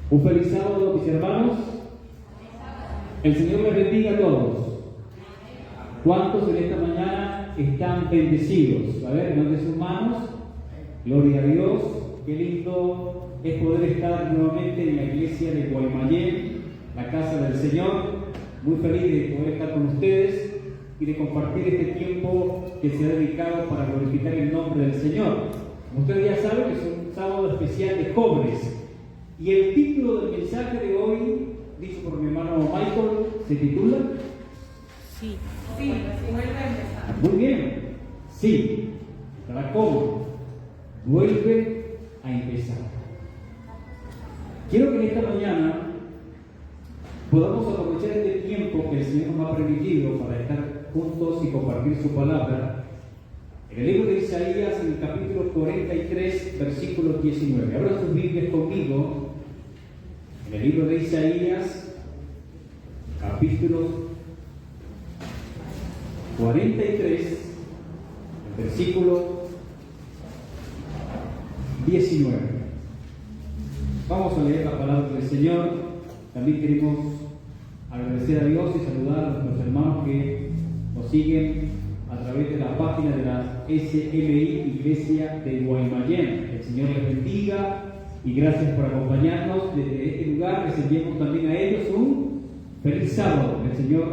Un feliz sábado, mis hermanos. El Señor les bendiga a todos. ¿Cuántos en esta mañana están bendecidos? A ver, levanten sus manos. Gloria a Dios. Qué lindo es poder estar nuevamente en la iglesia de Guaymallén, la casa del Señor. Muy feliz de poder estar con ustedes y de compartir este tiempo que se ha dedicado para glorificar el nombre del Señor. Como ustedes ya saben, es un sábado especial de jóvenes. Y el título del mensaje de hoy, dicho por mi hermano Michael, se titula Sí, vuelve a empezar. Muy bien, sí, ¿para cómo? Vuelve a empezar. Quiero que en esta mañana podamos aprovechar este tiempo que el Señor nos ha permitido para estar juntos y compartir su palabra. En el libro de Isaías, en el capítulo 43, versículo 19. Abran sus Biblias conmigo. En el libro de Isaías, capítulo 43, versículo 19. Vamos a leer la palabra del Señor. También queremos agradecer a Dios y saludar a nuestros hermanos que nos siguen a través de la página de la SMI Iglesia de Guaymallén. El Señor les bendiga y gracias por acompañarnos desde este lugar. Les enviamos también a ellos un feliz sábado. Que el Señor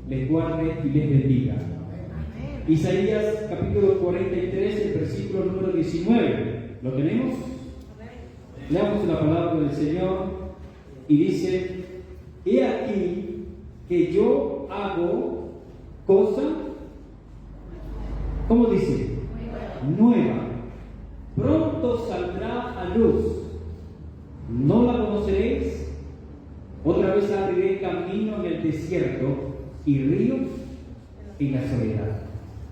les guarde y les bendiga. Amén. Isaías capítulo 43, el versículo número 19. ¿Lo tenemos? Leamos la palabra del Señor y dice: He aquí que yo hago cosa, ¿cómo dice? Nueva. Pronto saldrá a luz. ¿No la conoceréis? Otra vez abriré camino en el desierto y ríos en la soledad.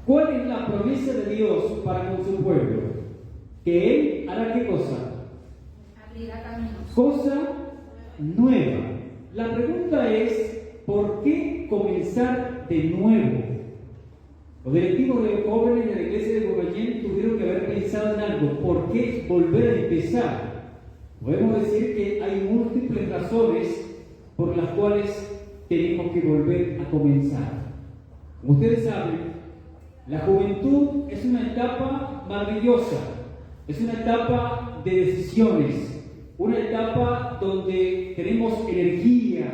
¿Cuál es la promesa de Dios para con su pueblo? Que Él hará ¿qué cosa? Abrirá caminos. Cosa nueva. La pregunta es: ¿por qué comenzar de nuevo? Los directivos de jóvenes de la iglesia de Guaymallén tuvieron que haber pensado en algo. ¿Por qué volver a empezar? Podemos decir que hay múltiples razones por las cuales tenemos que volver a comenzar. Como ustedes saben, la juventud es una etapa maravillosa, es una etapa de decisiones, una etapa donde tenemos energía,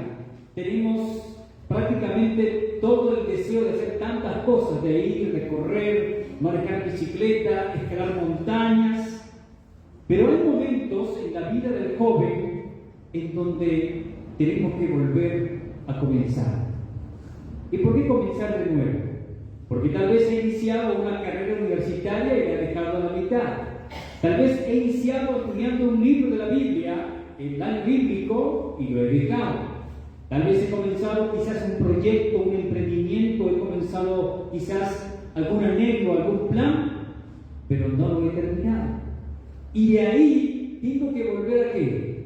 tenemos prácticamente todo el deseo de hacer tantas cosas, de ir, recorrer, manejar bicicleta, escalar montañas. Pero hay momentos en la vida del joven en donde tenemos que volver a comenzar. ¿Y por qué comenzar de nuevo? Porque tal vez he iniciado una carrera universitaria y la he dejado a la mitad. Tal vez he iniciado estudiando un libro de la Biblia, el año bíblico, y lo he dejado. Tal vez he comenzado quizás un proyecto, un emprendimiento, he comenzado quizás algún anhelo, algún plan, pero no lo he terminado. Y de ahí tengo que volver a ¿qué?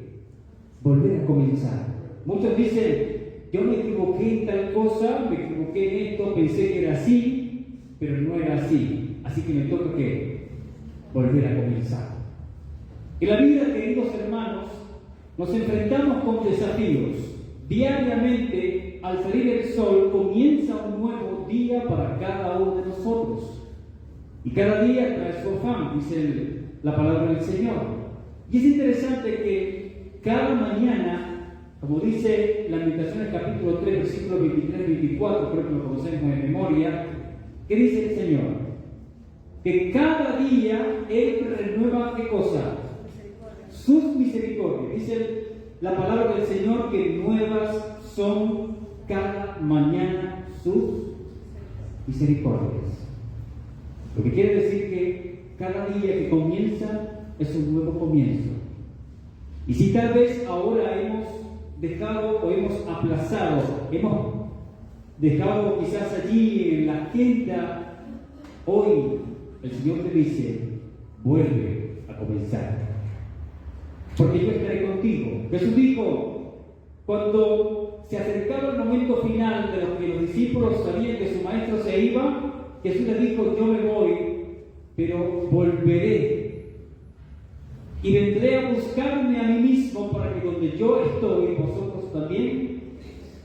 Volver a comenzar. Muchos dicen: yo me equivoqué en tal cosa, me equivoqué en esto, pensé que era así, pero no era así. Así que me toca ¿qué? Volver a comenzar. En la vida, queridos hermanos, nos enfrentamos con desafíos. Diariamente, al salir el sol, comienza un nuevo día para cada uno de nosotros. Y cada día trae su afán, dice la palabra del Señor. Y es interesante que cada mañana, como dice Lamentaciones capítulo 3, versículos 23-24, creo que lo conocemos de memoria, ¿qué dice el Señor? Que cada día Él renueva ¿qué cosa? Sus misericordias. Dice la palabra del Señor que nuevas son cada mañana sus misericordias. Lo que quiere decir que cada día que comienza es un nuevo comienzo. Y si tal vez ahora hemos dejado o hemos aplazado, hemos dejado quizás allí en la agenda, hoy el Señor te dice: vuelve a comenzar, porque yo estaré contigo. Jesús dijo, cuando se acercaba el momento final de lo que los discípulos sabían que su maestro se iba, Jesús les dijo: yo me voy, pero volveré y vendré a buscarme a mí mismo para que donde donde yo estoy, vosotros también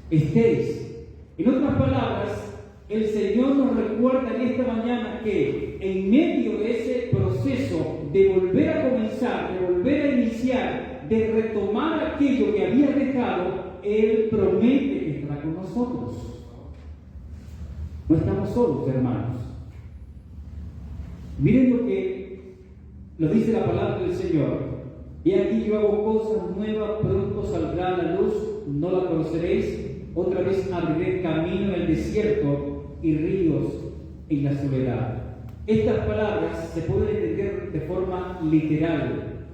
estéis. En otras palabras, el Señor nos recuerda en esta mañana que en medio de ese proceso de volver a comenzar, de volver a iniciar, de retomar aquello que había dejado, Él promete que estará con nosotros. No estamos solos, hermanos. Miren lo que nos dice la palabra del Señor. He aquí yo hago cosas nuevas, pronto saldrá la luz, no la conoceréis. Otra vez abriré camino en el desierto y ríos en la soledad. Estas palabras se pueden entender de forma literal.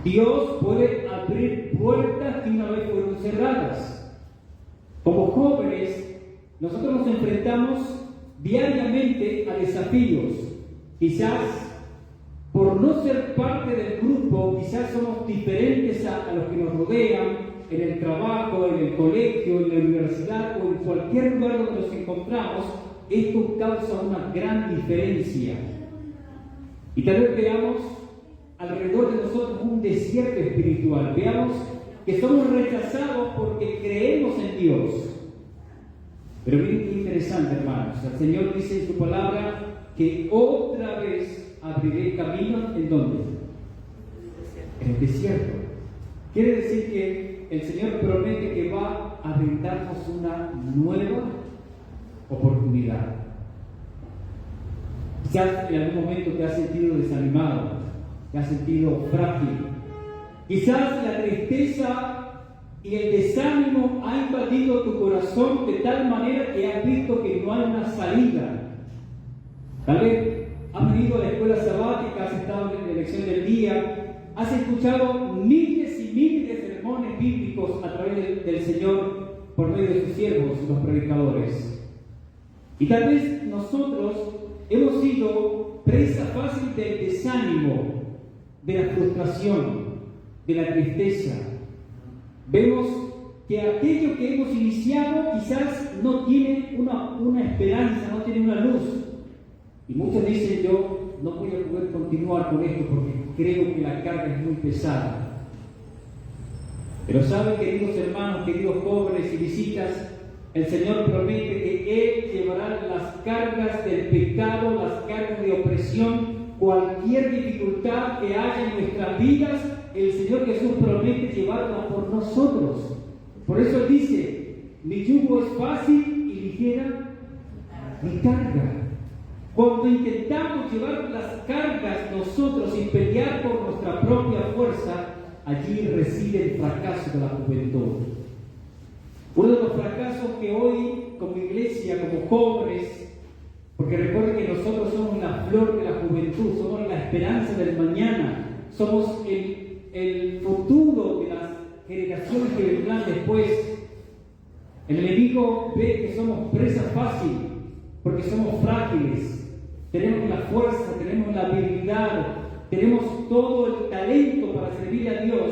Dios puede abrir puertas que una vez fueron cerradas. Como jóvenes, nosotros nos enfrentamos diariamente a desafíos. Quizás por no ser parte del grupo, quizás somos diferentes a los que nos rodean, en el trabajo, en el colegio, en la universidad o en cualquier lugar donde nos encontramos. Esto causa una gran diferencia. Y tal vez veamos alrededor de nosotros un desierto espiritual. Veamos que somos rechazados porque creemos en Dios. Pero miren qué interesante, hermanos. El Señor dice en su palabra que otra vez abriré camino. ¿En dónde? En el desierto. Quiere decir que el Señor promete que va a brindarnos una nueva oportunidad. Quizás en algún momento te has sentido desanimado, te has sentido frágil. Quizás la tristeza y el desánimo ha invadido tu corazón de tal manera que has visto que no hay una salida. Tal vez has venido a la escuela sabática, has estado en la elección del día, has escuchado miles y miles de sermones bíblicos a través del Señor por medio de sus siervos, los predicadores. Y tal vez nosotros hemos sido presa fácil del desánimo, de la frustración, de la tristeza. Vemos que aquello que hemos iniciado quizás no tiene una esperanza, no tiene una luz. Y muchos dicen: yo no voy a poder continuar con esto porque creo que la carga es muy pesada. Pero saben, queridos hermanos, queridos jóvenes y visitas, el Señor promete que Él llevará las cargas del pecado, las cargas de opresión, cualquier dificultad que haya en nuestras vidas, el Señor Jesús promete llevarla por nosotros. Por eso Él dice: mi yugo es fácil y ligera mi carga. Cuando intentamos llevar las cargas nosotros y pelear por nuestra propia fuerza, allí reside el fracaso de la juventud. Uno de los fracasos que hoy, como iglesia, como jóvenes, porque recuerden que nosotros somos la flor de la juventud, somos la esperanza del mañana, somos el futuro de las generaciones que vendrán después. El enemigo ve que somos presa fácil, porque somos frágiles. Tenemos la fuerza, tenemos la habilidad, tenemos todo el talento para servir a Dios.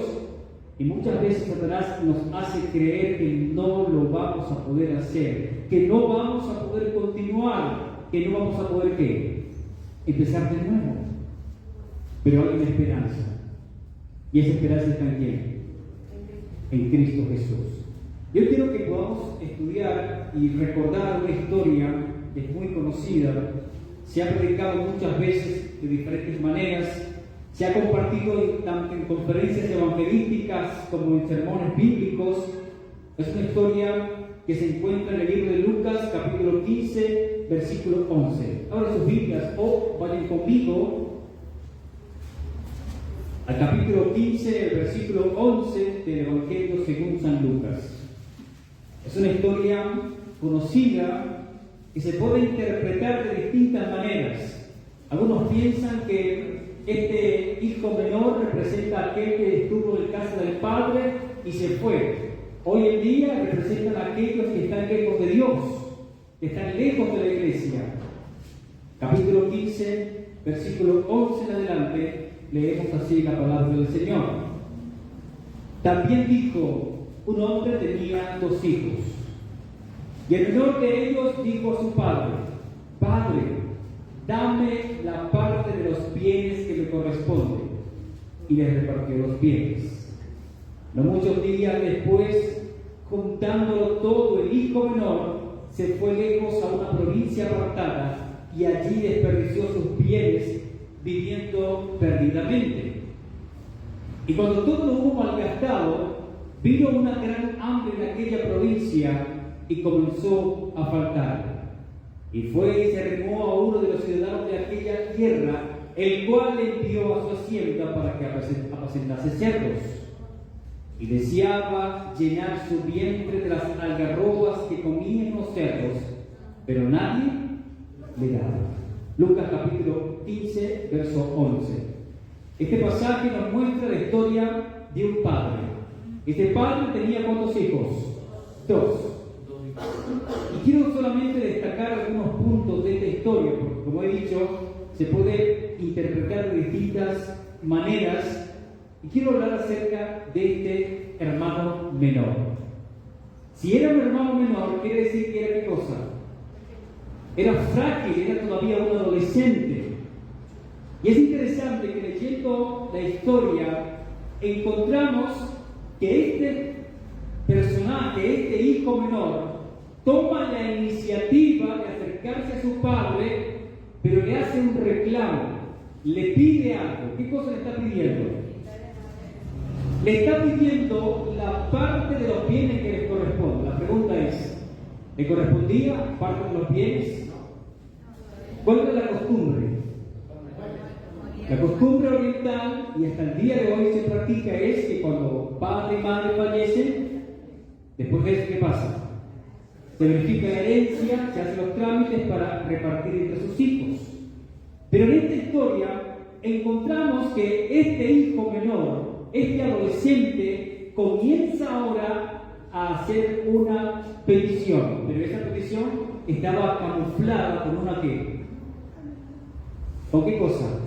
Y muchas veces Satanás nos hace creer que no lo vamos a poder hacer, que no vamos a poder continuar, que no vamos a poder ¿qué? Empezar de nuevo. Pero hay una esperanza. ¿Y esa esperanza está en quién? En Cristo Jesús. Yo quiero que podamos estudiar y recordar una historia que es muy conocida. Se ha predicado muchas veces de diferentes maneras, se ha compartido tanto en conferencias evangelísticas como en sermones bíblicos. Es una historia que se encuentra en el libro de Lucas, capítulo 15, versículo 11. Ahora sus Biblias o vayan conmigo al capítulo 15, el versículo 11 del Evangelio según San Lucas. Es una historia conocida que se puede interpretar de distintas maneras. Algunos piensan que este hijo menor representa a aquel que estuvo en casa del padre y se fue. Hoy en día representan a aquellos que están lejos de Dios, que están lejos de la iglesia. Capítulo 15, versículo 11 en adelante, leemos así la palabra del Señor. También dijo: un hombre tenía 2 hijos. Y el menor de ellos dijo a su padre: Padre, dame la parte de los bienes que me corresponde. Y le repartió los bienes. No muchos días después, juntándolo todo, el hijo menor se fue lejos a una provincia apartada y allí desperdició sus bienes viviendo perdidamente. Y cuando todo lo hubo malgastado, vino una gran hambre en aquella provincia y comenzó a faltar. Y fue y se arrimó a uno de los ciudadanos de aquella tierra, el cual le envió a su hacienda para que apacentase cerdos. Y deseaba llenar su vientre de las algarrobas que comían los cerdos, pero nadie le daba. Lucas capítulo 15, verso 11. Este pasaje nos muestra la historia de un padre. Este padre tenía ¿cuántos hijos? 2. Y quiero solamente destacar algunos puntos de esta historia, porque como he dicho, se puede interpretar de distintas maneras. Y quiero hablar acerca de este hermano menor. Si era un hermano menor, quiere decir que era ¿qué cosa? Era frágil, era todavía un adolescente. Y es interesante que leyendo la historia encontramos que este personaje, este hijo menor, toma la iniciativa de acercarse a su padre, pero le hace un reclamo, le pide algo. ¿Qué cosa le está pidiendo? Le está pidiendo la parte de los bienes que le corresponde. La pregunta es, ¿le correspondía parte de los bienes? ¿Cuál era la costumbre? La costumbre oriental, y hasta el día de hoy se practica, es que cuando padre y madre fallecen, después de eso, ¿qué pasa? Se verifica la herencia, se hacen los trámites para repartir entre sus hijos. Pero en esta historia encontramos que este hijo menor, este adolescente, comienza ahora a hacer una petición, pero esa petición estaba camuflada con una ¿qué? ¿Con qué cosa?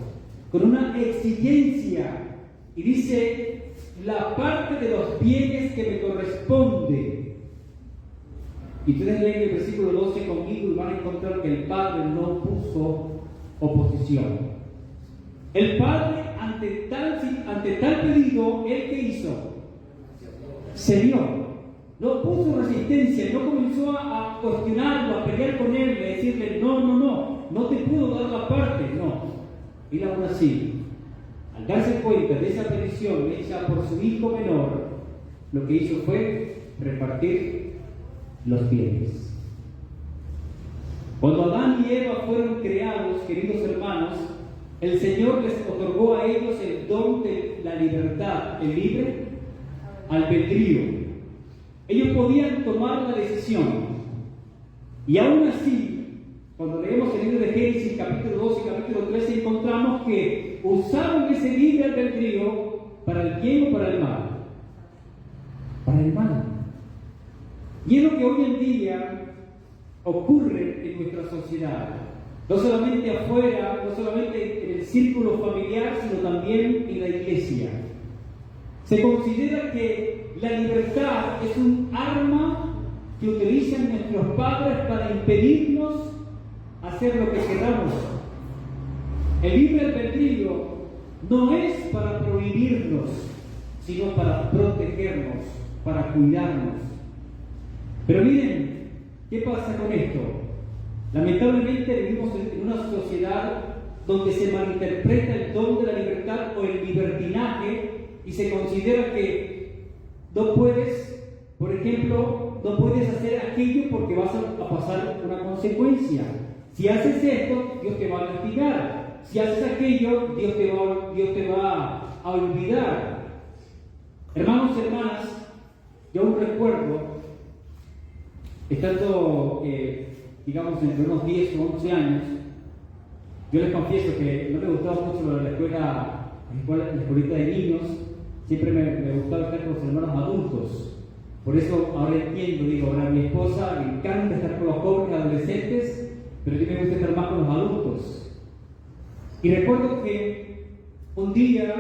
Con una exigencia. Y dice, la parte de los bienes que me corresponde. Y ustedes leen el versículo 12 conmigo y van a encontrar que el padre no puso oposición. El padre, ante tal pedido, ¿él qué hizo? Señor, no puso resistencia, no comenzó a cuestionarlo, a pelear con él, a decirle, no te puedo dar la parte, no. Y aún así, al darse cuenta de esa petición hecha por su hijo menor, lo que hizo fue repartir los bienes. Cuando Adán y Eva fueron creados, queridos hermanos, el Señor les otorgó a ellos el don de la libertad, el libre albedrío. Ellos podían tomar la decisión. Y aún así, cuando leemos el libro de Génesis, capítulo 12 y capítulo 13, encontramos que usaron ese libre albedrío para el bien o para el mal. Para el mal. Y es lo que hoy en día ocurre en nuestra sociedad. No solamente afuera, no solamente en el círculo familiar, sino también en la iglesia. Se considera que la libertad es un arma que utilizan nuestros padres para impedirnos hacer lo que queramos. El libre albedrío no es para prohibirnos, sino para protegernos, para cuidarnos. Pero miren, ¿qué pasa con esto? Lamentablemente vivimos en una sociedad donde se malinterpreta el don de la libertad o el libertinaje y se considera que no puedes, por ejemplo, no puedes hacer aquello porque vas a pasar una consecuencia. Si haces esto, Dios te va a castigar. Si haces aquello, Dios te va a olvidar. Hermanos y hermanas, yo aún recuerdo, estando, digamos, entre unos 10 o 11 años, yo les confieso que no me gustaba mucho la escuelita de niños, siempre me gustaba estar con los hermanos adultos. Por eso ahora entiendo, digo, ahora a mi esposa le encanta estar con los jóvenes adolescentes, pero a mí me gusta estar más con los adultos. Y recuerdo que un día,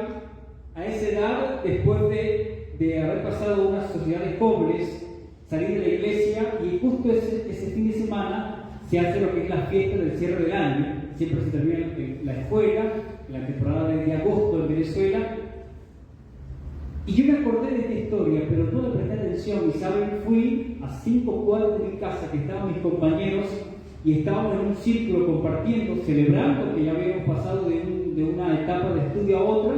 a esa edad, después de haber pasado unas sociedades pobres, salí de la iglesia y justo ese fin de semana se hace lo que es la fiesta del cierre del año. Siempre se termina en la escuela, en la temporada de agosto en Venezuela. Y yo me acordé de esta historia, pero no le presté atención. Y saben, fui a 5 cuadras de mi casa, que estaban mis compañeros, y estábamos en un círculo compartiendo, celebrando que ya habíamos pasado de una etapa de estudio a otra.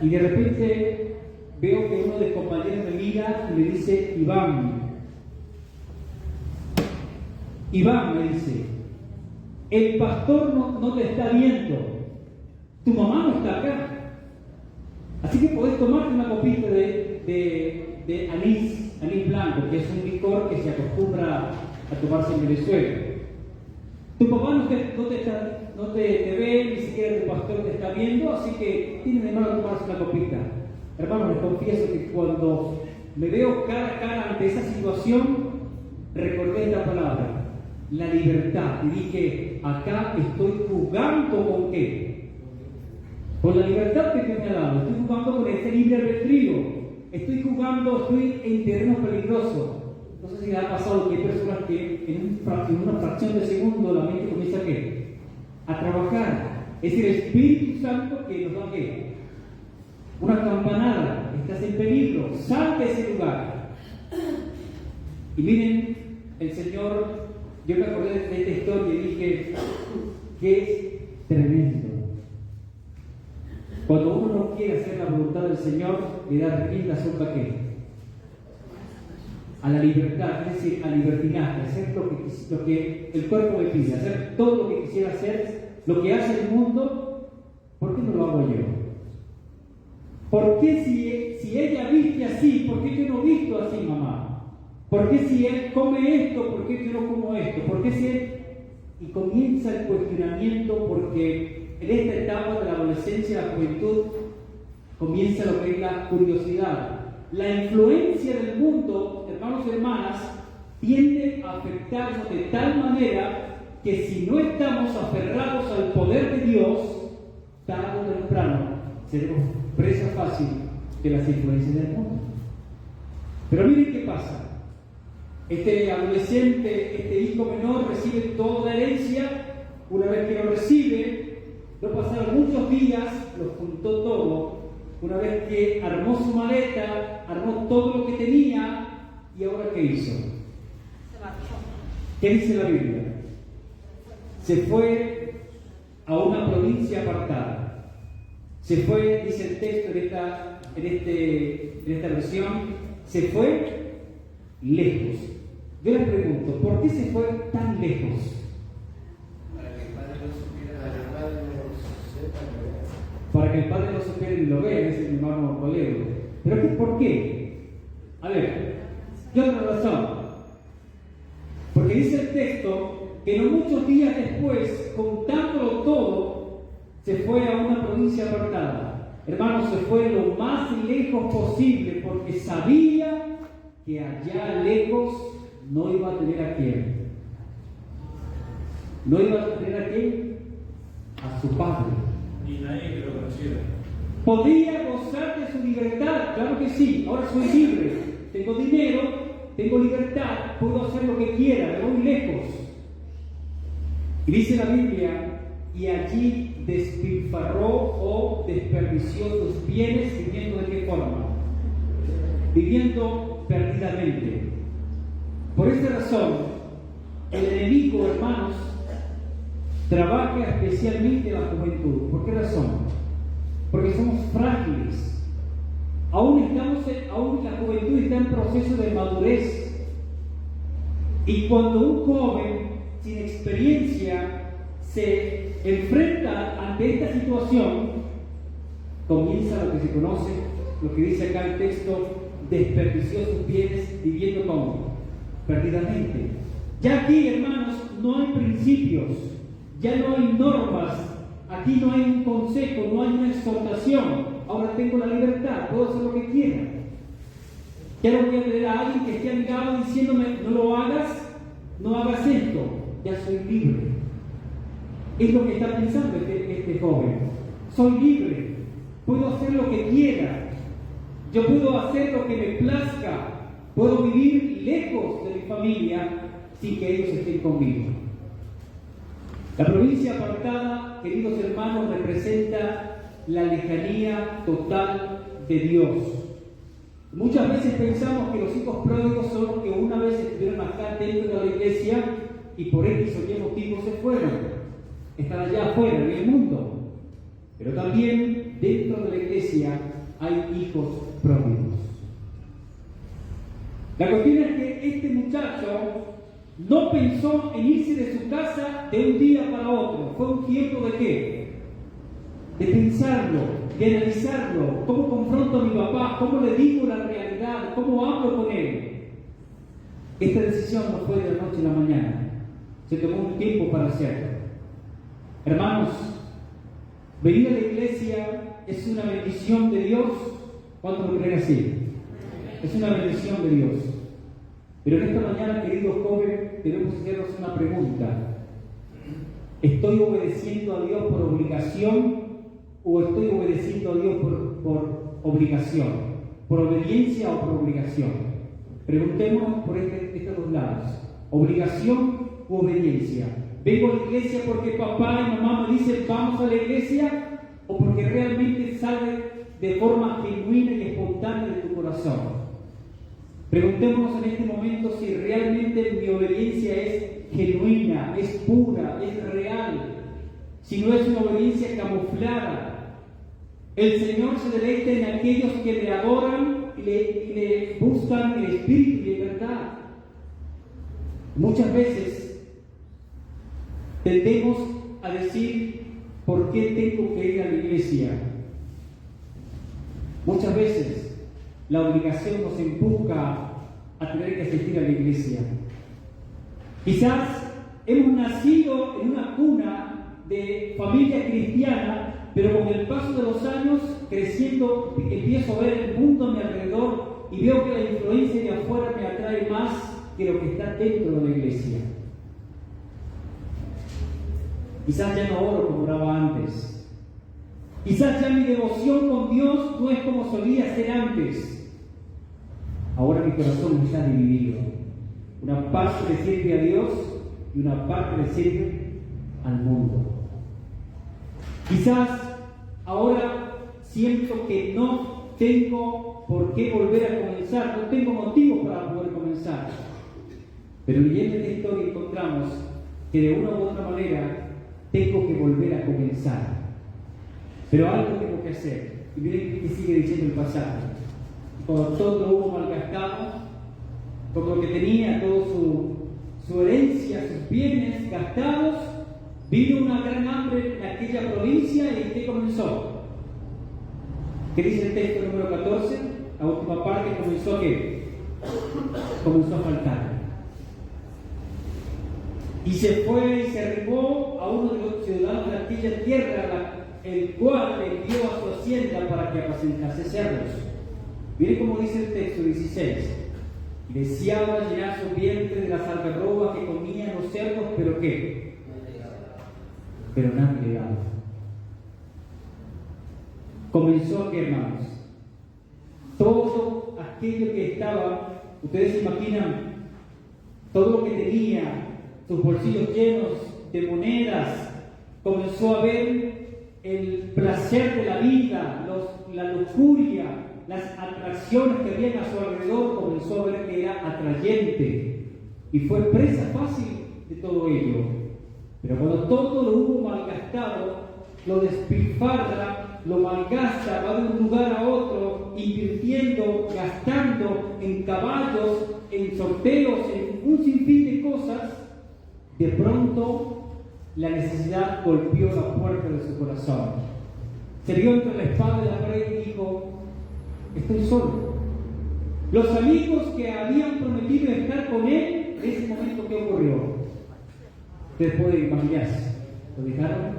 Y de repente veo que uno de los compañeros me mira y me dice: Iván, me dice, el pastor no te está viendo, tu mamá no está acá. Así que podés tomarte una copita de anís blanco, que es un licor que se acostumbra a tomarse en Venezuela. Tu papá no te ve, ni siquiera tu pastor te está viendo, así que tienes de mano tomarse una copita. Hermano, les confieso que cuando me veo cara a cara ante esa situación, recordé esta palabra, la libertad, y dije: acá estoy jugando ¿con qué? Con la libertad que Dios me ha dado. Estoy jugando con ese libre albedrío. Estoy en terreno peligroso. No sé si les ha pasado que hay personas que en una fracción de segundo la mente comienza a trabajar. Es el Espíritu Santo que nos da ¿qué? Una campanada. Estás en peligro. Sal de ese lugar. Y miren, el Señor, yo me acordé de esta historia y dije que es tremendo. Cuando uno no quiere hacer la voluntad del Señor, le da rienda suelta a la libertad, es decir, al libertinaje, hacer lo que el cuerpo me pide, hacer todo lo que quisiera hacer, lo que hace el mundo. ¿Por qué no lo hago yo? ¿Por qué si ella viste así, por qué yo no visto así, mamá? ¿Por qué si él come esto, por qué yo no como esto? ¿Por qué si él... Y comienza el cuestionamiento, porque en esta etapa de la adolescencia y la juventud comienza lo que es la curiosidad. La influencia del mundo, hermanos y hermanas, tiende a afectarnos de tal manera que si no estamos aferrados al poder de Dios, tarde o temprano seremos presa fácil de las influencias del mundo. Pero miren qué pasa. Este adolescente, este hijo menor, recibe toda la herencia. Una vez que lo recibe, no pasaron muchos días, lo juntó todo. Una vez que armó su maleta, armó todo lo que tenía, ¿y ahora qué hizo? Se marchó. ¿Qué dice la Biblia? Se fue a una provincia apartada. Se fue, dice el texto en esta versión, se fue lejos. Yo les pregunto, ¿por qué se fue tan lejos? Para que el padre no supiera ni lo vea, dice mi hermano Toledo. ¿Pero por qué? A ver, ¿qué otra razón? Porque dice el texto que no muchos días después, contándolo todo, se fue a una provincia apartada. Hermanos, se fue lo más lejos posible porque sabía que allá lejos no iba a tener a quién. No iba a tener a quién, a su padre. Ni nadie que lo conociera. ¿Podía gozar de su libertad? Claro que sí. Ahora soy libre. Tengo dinero, tengo libertad, puedo hacer lo que quiera, me voy lejos. Y dice la Biblia, y allí despilfarró o desperdició sus bienes, viviendo de qué forma? Viviendo perdidamente. Por esta razón, el enemigo, hermanos, trabaja especialmente en la juventud. ¿Por qué razón? Porque somos frágiles. Aún la juventud está en proceso de madurez. Y cuando un joven sin experiencia se enfrenta ante esta situación, comienza lo que se conoce, lo que dice acá el texto, desperdició sus bienes viviendo como perdidamente. Ya aquí, hermanos, no hay principios, ya no hay normas, aquí no hay un consejo, no hay una exhortación. Ahora tengo la libertad, puedo hacer lo que quiera. Ya no voy a tener a alguien que esté a mi lado diciéndome, no lo hagas, no hagas esto, ya soy libre. Es lo que está pensando este joven. Soy libre, puedo hacer lo que quiera, yo puedo hacer lo que me plazca, puedo vivir lejos de mi familia sin que ellos estén conmigo. La provincia apartada, queridos hermanos, representa la lejanía total de Dios. Muchas veces pensamos que los hijos pródigos son los que una vez estuvieron acá dentro de la iglesia y por X o Y motivo se fueron. Están allá afuera, en el mundo. Pero también dentro de la iglesia hay hijos pródigos. La cuestión es que este muchacho no pensó en irse de su casa de un día para otro. Fue un tiempo de ¿qué? De pensarlo, de analizarlo. ¿Cómo confronto a mi papá? ¿Cómo le digo la realidad? ¿Cómo hablo con él? Esta decisión no fue de la noche a la mañana. Se tomó un tiempo para hacerlo. Hermanos, venir a la iglesia es una bendición de Dios. ¿Cuántos lo creen así? Es una bendición de Dios. Pero en esta mañana, queridos jóvenes, debemos hacernos una pregunta. ¿Estoy obedeciendo a Dios por obligación o estoy obedeciendo a Dios por obligación? ¿Por obediencia o por obligación? Preguntémonos por estos dos lados. ¿Obligación u obediencia? ¿Vengo a la iglesia porque papá y mamá me dicen vamos a la iglesia? ¿O porque realmente sale de forma genuina y espontánea de tu corazón? Preguntémonos en este momento si realmente mi obediencia es genuina, es pura, es real, si no es una obediencia camuflada. El Señor se deleita en aquellos que le adoran y le buscan el espíritu y en verdad. Muchas veces tendemos a decir, ¿por qué tengo que ir a la iglesia? Muchas veces la obligación nos empuja a tener que asistir a la iglesia. Quizás hemos nacido en una cuna de familia cristiana, pero con el paso de los años, creciendo, empiezo a ver el mundo a mi alrededor y veo que la influencia de afuera me atrae más que lo que está dentro de la iglesia. Quizás ya no oro como oraba antes. Quizás ya mi devoción con Dios no es como solía ser antes. Ahora mi corazón está dividido. Una parte le sirve a Dios y una parte le sirve al mundo. Quizás ahora siento que no tengo por qué volver a comenzar, no tengo motivo para poder comenzar. Pero leyendo esta historia encontramos que de una u otra manera tengo que volver a comenzar. Pero algo tengo que hacer. Y miren que sigue diciendo el pasaje. Cuando todo lo hubo malgastado, con lo que tenía, toda su herencia, sus bienes gastados, vino una gran hambre en aquella provincia y ¿qué comenzó? ¿Qué dice el texto número 14? La última parte comenzó ¿qué? Comenzó a faltar. Y se fue y se arribó a uno de los ciudadanos de aquella tierra, el cual le envió a su hacienda para que apacentase cerdos. Miren cómo dice el texto 16. Deseaba llenar su vientre de las algarrobas que comían los cerdos, pero ¿qué? Pero nadie le daba. Comenzó aquí, hermanos. Todo aquello que estaba, ustedes se imaginan, todo lo que tenía, sus bolsillos llenos de monedas, comenzó a ver el placer de la vida, la lujuria, las atracciones que habían a su alrededor, comenzó a ver que era atrayente y fue presa fácil de todo ello. Pero cuando todo lo hubo malgastado, lo despilfarra, lo malgasta, va de un lugar a otro, invirtiendo, gastando en caballos, en sorteos, en un sinfín de cosas, de pronto la necesidad golpeó la puerta de su corazón. Se vio entre la espada y la pared y dijo: estoy solo. Los amigos que habían prometido estar con él, en ese momento, ¿qué ocurrió? Ustedes pueden imaginarse, lo dejaron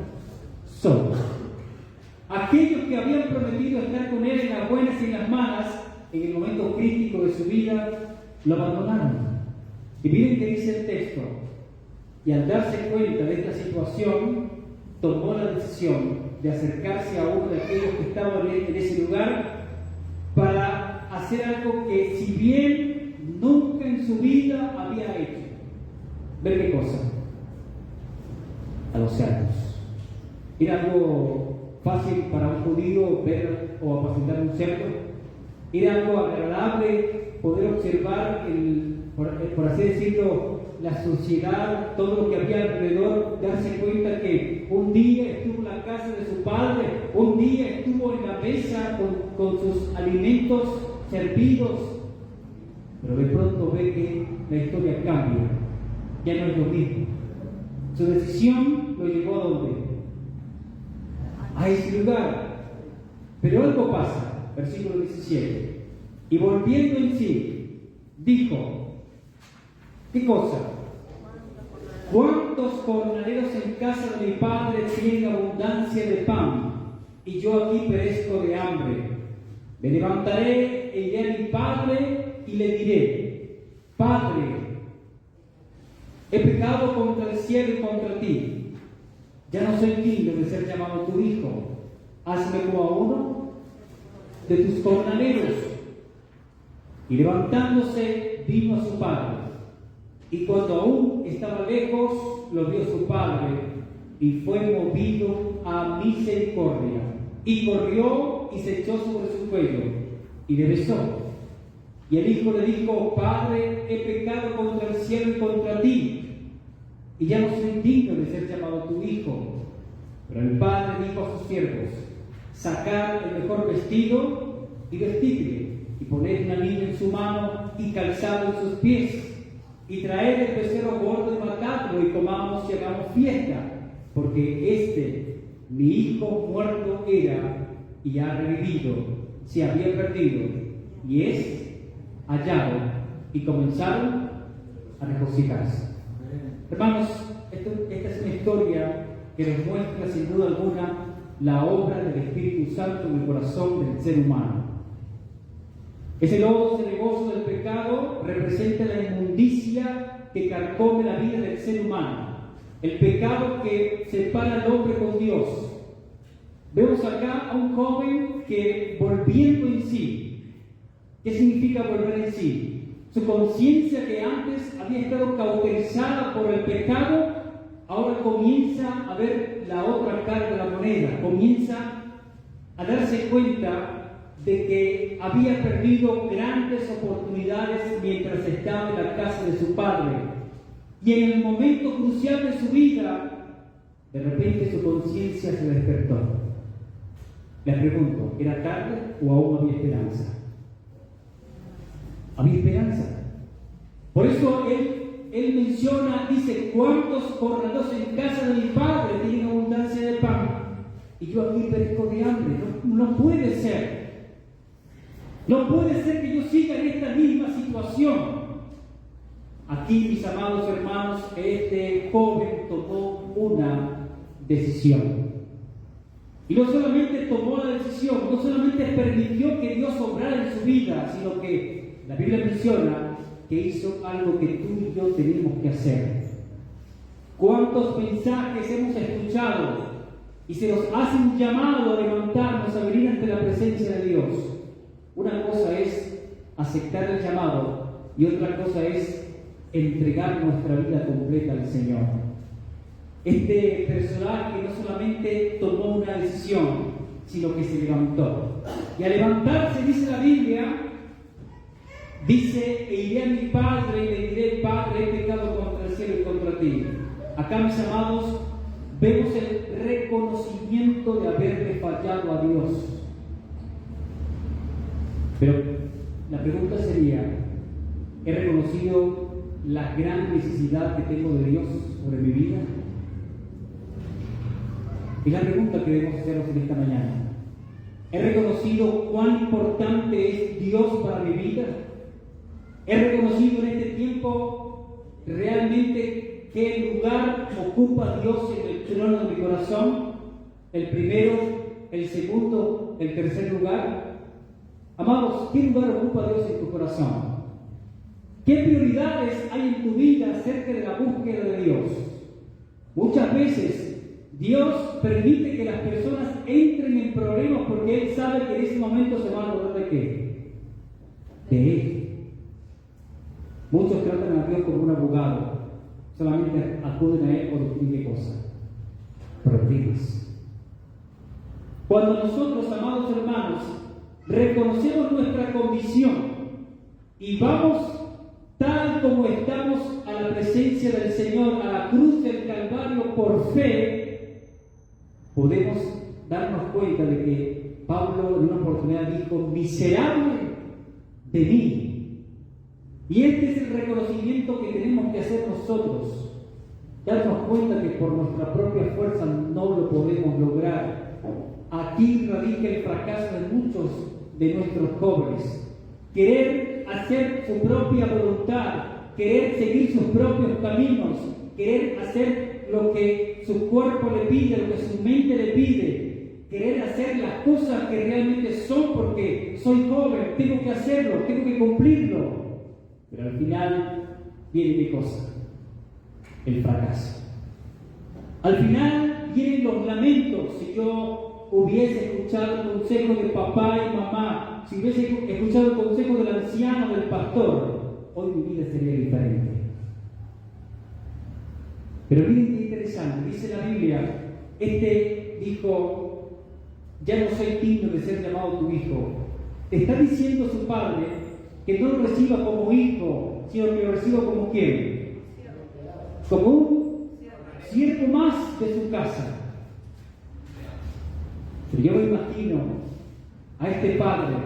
solo. Aquellos que habían prometido estar con él en las buenas y en las malas, en el momento crítico de su vida, lo abandonaron. Y miren qué dice el texto. Y al darse cuenta de esta situación, tomó la decisión de acercarse a uno de aquellos que estaban en ese lugar para hacer algo que, si bien nunca en su vida había hecho. ¿Ver qué cosa? A los cerdos. Era algo fácil para un judío ver o apacentar un cerdo. Era algo agradable poder observar, por así decirlo, la sociedad, todo lo que había alrededor, darse cuenta que un día estuvo en la casa de su padre, un día estuvo en la mesa con sus alimentos servidos, pero de pronto ve que la historia cambia, ya no es lo mismo. Su decisión lo llevó a ¿dónde? A ese lugar. Pero algo pasa, versículo 17. Y volviendo en sí, dijo, ¿qué cosa? ¿Cuántos jornaleros en casa de mi padre tienen abundancia de pan? Y yo aquí perezco de hambre. Me levantaré e iré a mi padre y le diré, Padre, he pecado contra el cielo y contra ti. Ya no soy digno de ser llamado tu hijo. Hazme como a uno de tus jornaleros. Y levantándose, vino a su padre. Y cuando aún estaba lejos, lo vio su padre, y fue movido a misericordia. Y corrió y se echó sobre su cuello, y le besó. Y el hijo le dijo, Padre, he pecado contra el cielo y contra ti, y ya no soy digno de ser llamado tu hijo. Pero el padre dijo a sus siervos, sacad el mejor vestido y vestidle, y poned una niña en su mano y calzado en sus pies, y traed el becerro gordo y matadlo, y comamos y hagamos fiesta, porque mi hijo muerto era y ha revivido, se había perdido y es hallado. Y comenzaron a regocijarse. Hermanos, esta es una historia que nos muestra sin duda alguna la obra del Espíritu Santo en el corazón del ser humano. Ese lodo ceremoso del pecado representa la inmundicia que carcome la vida del ser humano, el pecado que separa al hombre con Dios. Vemos acá a un joven que, volviendo en sí, ¿qué significa volver en sí? Su conciencia, que antes había estado cauterizada por el pecado, ahora comienza a ver la otra cara de la moneda, comienza a darse cuenta de que había perdido grandes oportunidades mientras estaba en la casa de su padre. Y en el momento crucial de su vida, de repente su conciencia se despertó. Les pregunto, ¿era tarde o aún había esperanza? Había esperanza. Por eso él menciona, dice, ¿cuántos jornaleros en casa de mi padre tienen abundancia de pan? Y yo aquí perezco de hambre. No puede ser. No puede ser que yo siga en esta misma situación. Aquí, mis amados hermanos, este joven tomó una decisión. Y no solamente tomó la decisión, no solamente permitió que Dios obrara en su vida, sino que la Biblia menciona que hizo algo que tú y yo tenemos que hacer. ¿Cuántos mensajes hemos escuchado y se nos hace un llamado a levantarnos, a venir ante la presencia de Dios? Una cosa es aceptar el llamado y otra cosa es entregar nuestra vida completa al Señor. Este personaje no solamente tomó una decisión, sino que se levantó. Y al levantarse, dice la Biblia, dice, e iré a mi padre y le diré, Padre, he pecado contra el cielo y contra ti. Acá, mis amados, vemos el reconocimiento de haberle fallado a Dios. Pero la pregunta sería, ¿he reconocido la gran necesidad que tengo de Dios sobre mi vida? Es la pregunta que debemos hacernos en esta mañana. ¿He reconocido cuán importante es Dios para mi vida? ¿He reconocido en este tiempo realmente qué lugar ocupa Dios en el trono de mi corazón? ¿El primero, el segundo, el tercer lugar? Amados, ¿qué lugar ocupa Dios en tu corazón? ¿Qué prioridades hay en tu vida acerca de la búsqueda de Dios? Muchas veces Dios permite que las personas entren en problemas porque Él sabe que en ese momento se van a lograr de qué? De Él. Muchos tratan a Dios como un abogado, solamente acuden a Él por qué cosa, problemas. Cuando nosotros, amados hermanos, reconocemos nuestra condición y vamos tal como estamos a la presencia del Señor, a la cruz del Calvario por fe, podemos darnos cuenta de que Pablo en una oportunidad dijo: miserable de mí. Y este es el reconocimiento que tenemos que hacer nosotros, darnos cuenta que por nuestra propia fuerza no lo podemos lograr. Aquí radica el fracaso de muchos de nuestros jóvenes: querer hacer su propia voluntad, querer seguir sus propios caminos, querer hacer lo que su cuerpo le pide, lo que su mente le pide, querer hacer las cosas que realmente son porque soy joven, tengo que hacerlo, tengo que cumplirlo. Pero al final viene ¿qué cosa? El fracaso. Al final vienen los lamentos. Si yo hubiese escuchado el consejo de papá y mamá, si hubiese escuchado el consejo del anciano, del pastor, hoy mi vida sería diferente. Pero miren qué interesante, dice la Biblia, dijo: ya no soy digno de ser llamado tu hijo. Está diciendo su padre que no lo reciba como hijo, sino que lo reciba como ¿quién? Como un siervo más de su casa. Pero yo me imagino a este padre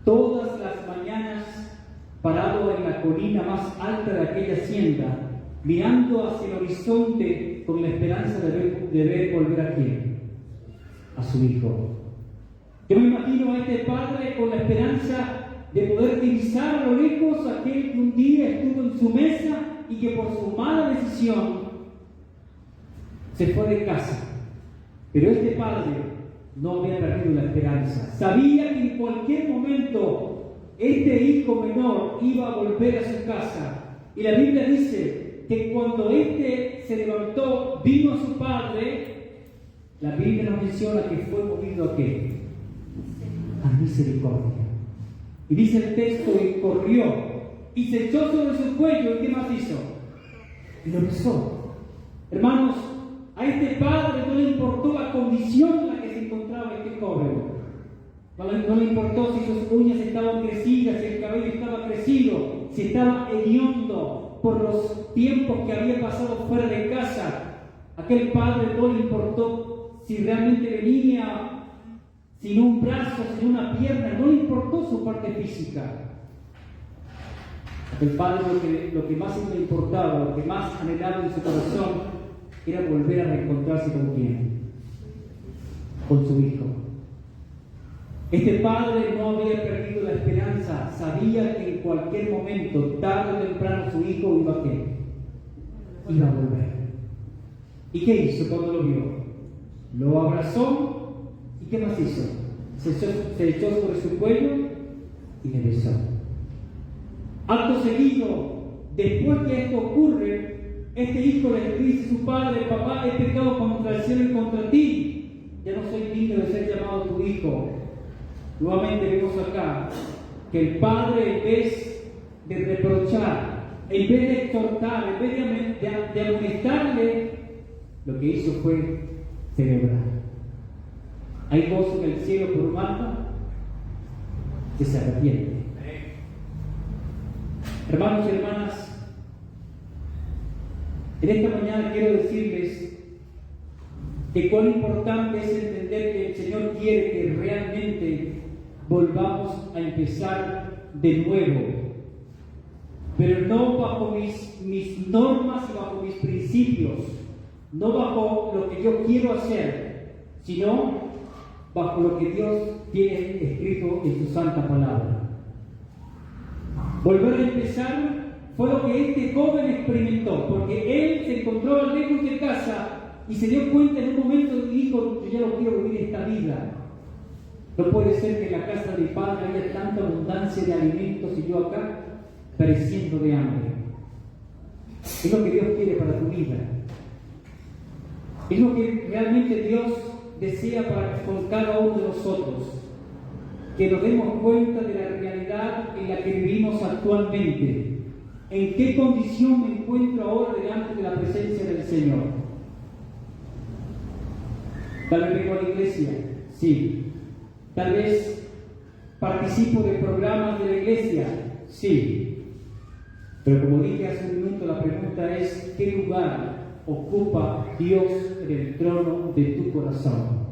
todas las mañanas parado en la colina más alta de aquella hacienda, mirando hacia el horizonte con la esperanza de ver volver a quién, a su hijo. Yo me imagino a este padre con la esperanza de poder divisar a lo lejos aquel que un día estuvo en su mesa y que por su mala decisión se fue de casa. Pero este padre no había perdido la esperanza. Sabía que en cualquier momento este hijo menor iba a volver a su casa. Y la Biblia dice que cuando este se levantó, vino a su padre, la Biblia nos menciona que fue movido ¿a qué? A misericordia. Y dice el texto: y corrió y se echó sobre su cuello. ¿Y qué más hizo? Y lo besó. Hermanos, a este padre no le importó la condición en la que se encontraba este joven. No le importó si sus uñas estaban crecidas, si el cabello estaba crecido, si estaba hediondo por los tiempos que había pasado fuera de casa. Aquel padre no le importó si realmente venía sin un brazo, sin una pierna, no le importó su parte física. Aquel padre lo que más le importaba, lo que más anhelaba en su corazón, era volver a reencontrarse con quién, con su hijo. Este padre no había perdido la esperanza, sabía que en cualquier momento, tarde o temprano, su hijo iba a ¿qué? Iba a volver. ¿Y qué hizo cuando lo vio? Lo abrazó. ¿Y qué más hizo? Se echó sobre su cuello y le besó. Acto seguido, después que esto ocurre, este hijo le dice a su padre: papá, he pecado contra el cielo y contra ti, ya no soy digno de ser llamado tu hijo. Nuevamente vemos acá que el padre, en vez de reprochar, en vez de exhortar, en vez de amonestarle, lo que hizo fue celebrar. Hay gozo en el cielo por un alma que se arrepiente. Hermanos y hermanas, en esta mañana quiero decirles que cuán importante es entender que el Señor quiere que realmente volvamos a empezar de nuevo, pero no bajo mis normas y bajo mis principios, no bajo lo que yo quiero hacer, sino bajo lo que Dios tiene escrito en su santa palabra. Volver a empezar fue lo que este joven experimentó, porque él se encontró lejos de casa y se dio cuenta en un momento y dijo: yo ya no quiero vivir esta vida. No puede ser que en la casa de mi padre haya tanta abundancia de alimentos y yo acá pereciendo de hambre. Es lo que Dios quiere para tu vida. Es lo que realmente Dios desea con cada uno de nosotros. Que nos demos cuenta de la realidad en la que vivimos actualmente. ¿En qué condición me encuentro ahora delante de la presencia del Señor? Tal vez vengo a la iglesia, Sí. Tal vez participo de programas de la iglesia. Sí. Pero como dije hace un minuto, la pregunta es: ¿qué lugar ocupa Dios en el trono de tu corazón?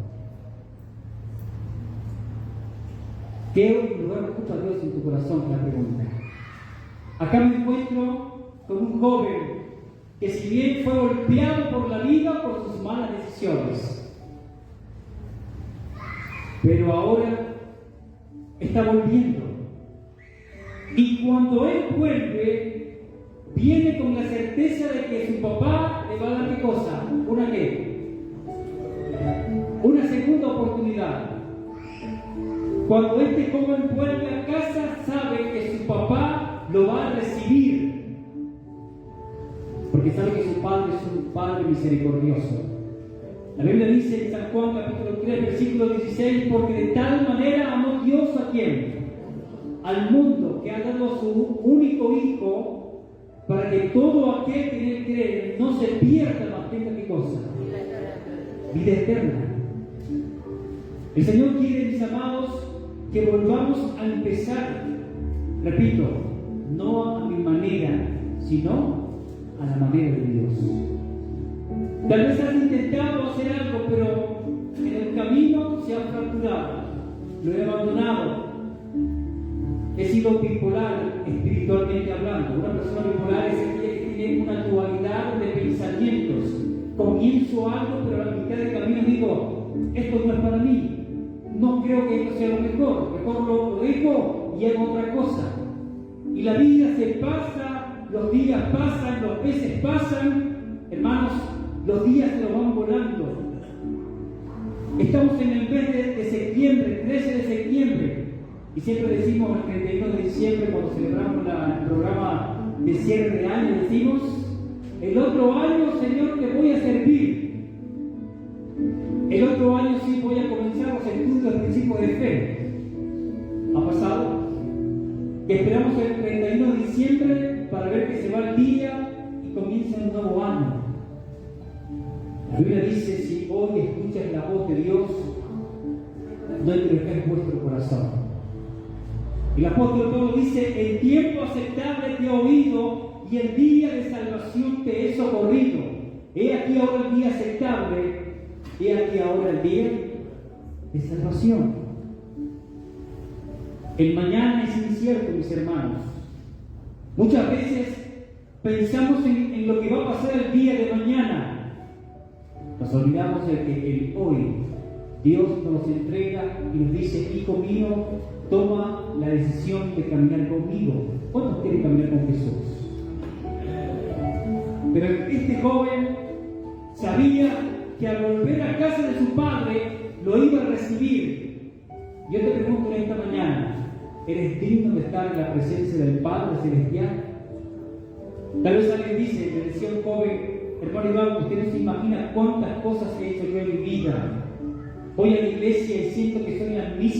¿Qué lugar ocupa Dios en tu corazón? La pregunta. Acá me encuentro con un joven que, si bien fue golpeado por la vida por sus malas decisiones, pero ahora está volviendo. Y cuando él vuelve, viene con la certeza de que su papá le va a dar ¿qué cosa? ¿Una qué? Una segunda oportunidad. Cuando este joven vuelve a casa, sabe que su papá lo va a recibir, porque sabe que su padre es un padre misericordioso. La Biblia dice en San Juan capítulo 3, versículo 16: porque de tal manera amó Dios a ¿quién? Al mundo, que ha dado a su único Hijo, para que todo aquel que en él cree no se pierda, mas tenga ¿qué cosa? Vida eterna. El Señor quiere, mis amados, que volvamos a empezar, repito, no a mi manera, sino a la manera de Dios. Tal vez has intentado hacer algo, pero en el camino se ha fracturado, lo he abandonado. He sido bipolar espiritualmente hablando. Una persona bipolar es aquella que tiene una dualidad de pensamientos. Comienzo algo, pero a la mitad del camino digo: esto no es para mí. No creo que esto sea lo mejor. Mejor lo dejo y hago otra cosa. Y la vida se pasa, los días pasan, los meses pasan. Hermanos, los días se los van volando. Estamos en el mes de septiembre, 13 de septiembre. Y siempre decimos el 31 de diciembre, cuando celebramos el programa de cierre de año, decimos: el otro año, Señor, te voy a servir. El otro año sí voy a comenzar los estudios del principio de fe. ¿Ha pasado? Que esperamos el 31 de diciembre para ver que se va el día y comienza un nuevo año. La Biblia dice: si hoy escuchas la voz de Dios, no endurezcáis vuestro corazón. El apóstol Pablo dice: el tiempo aceptable te he oído y el día de salvación te he socorrido. He aquí ahora el día aceptable, he aquí ahora el día de salvación. El mañana es incierto, mis hermanos. Muchas veces pensamos en lo que va a pasar el día de mañana. Nos olvidamos de que el hoy Dios nos entrega y nos dice: hijo mío, toma la decisión de caminar conmigo. ¿Cuántos quieren caminar con Jesús? Pero este joven sabía que al volver a casa de su padre lo iba a recibir. Yo te pregunto en esta mañana: ¿eres digno de estar en la presencia del Padre Celestial? Tal vez alguien dice, me decía un joven: hermano Iván, usted no se imagina cuántas cosas he hecho yo en mi vida. Voy a la iglesia y siento que soy la misma